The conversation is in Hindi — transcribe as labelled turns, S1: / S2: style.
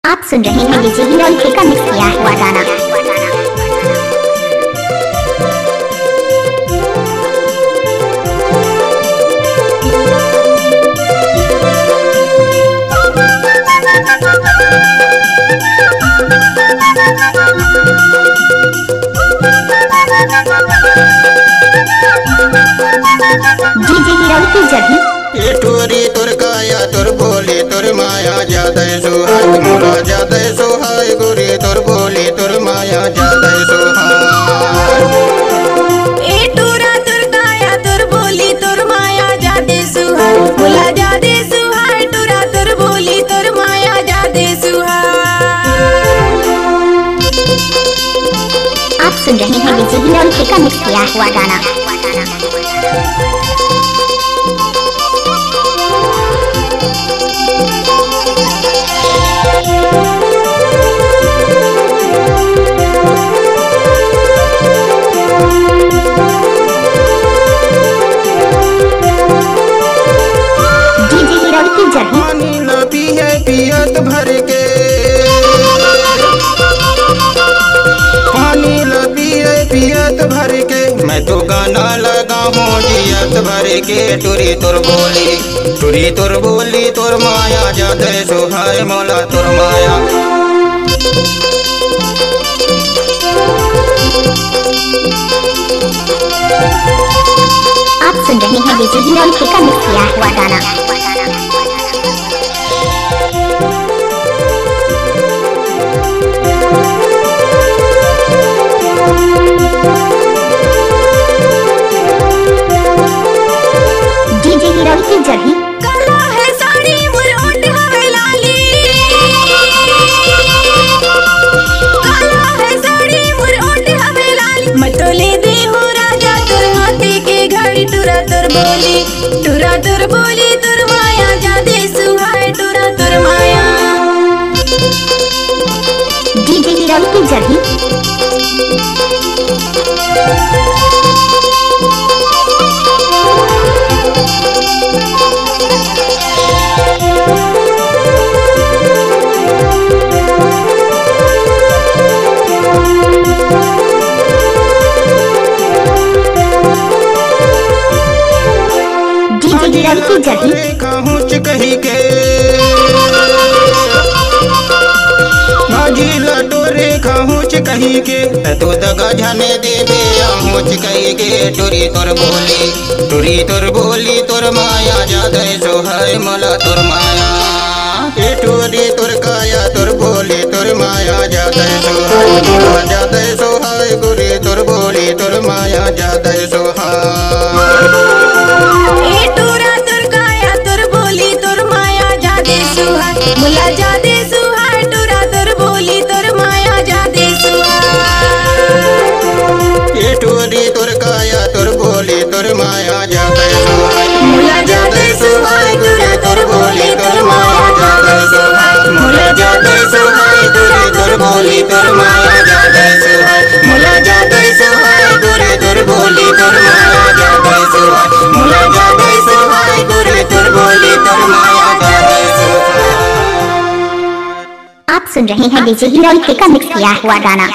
S1: आप सुन रहे हैं डीजे हीरो का मिक्स किया हुआ गाना। डीजे हीरो की जगह
S2: ये टोरी तुर काया तुर बोली तुर माया ज्यादा सुहाय मोला ज्यादा सुहाय गोरी तुर बोली तुर माया ज्यादा सुहाय।
S3: ए टूरा तुर काया तुर बोली तुर माया ज्यादा सुहाय मोला ज्यादा सुहाय टूरा तुर बोली तुर माया ज्यादा सुहाय।
S1: आप सुन रहे हैं डीजे हीरो का मिक्स किया हुआ गाना।
S2: पानी न पिए पियत भर के पानी न पिए पियत भर के मैं तो गाना लगा हूँ जियत भर के टुरी तुर बोली तुर माया ज्यादा सुहाय मोला तुर माया।
S1: आप सुन रहे हैं डीजे हीरो का मिक्स किया हुआ गाना। डीजे हीरो की जगह
S3: काला है साड़ी मुरोट हवे लाली काला है साड़ी मुरोट हवे लाली मैं तो ले दे हो राजा तुर हाथी के घड़ी टूरा तुर बोली तुर माया ज्यादा सुहाय टूरा तुर माया।
S1: डीजे हीरो की जगह की जगह
S2: कही के माझी लटोरे खाऊच कही के तो दगा जाने देवे आहूच कही के टुरी तुर बोली तुर माया ज्यादा सुहाय मोला तुर माया। ये टोरी तुर काया तुर बोली तुर माया ज्यादा सुहाय मोला ज्यादा सुहाय गोरी तुर बोली तुर माया ज्यादा सुहाय।
S3: मोला ज्यादा सुहाय टूरा तुर बोली तुर माया ज्यादा सुहाय।
S2: ये टोरी तुर काया तुर बोली तुर माया ज्यादा सुहाय
S3: मोला ज्यादा सुहाय टूरा तुर बोली तुर माया ज्यादा सुहाय मोला ज्यादा सुहाय टूरा तुर बोली तुर माया ज्यादा सुहाय मोला ज्यादा सुहाय टूरा तुर बोली तुर माया ज्यादा सुहाय मोला ज्यादा सुहाय टूरा तुर बोली तुर माया ज्यादा सुहाय।
S1: आप सुन रहे हैं डीजे हीरो का मिक्स किया हुआ गाना।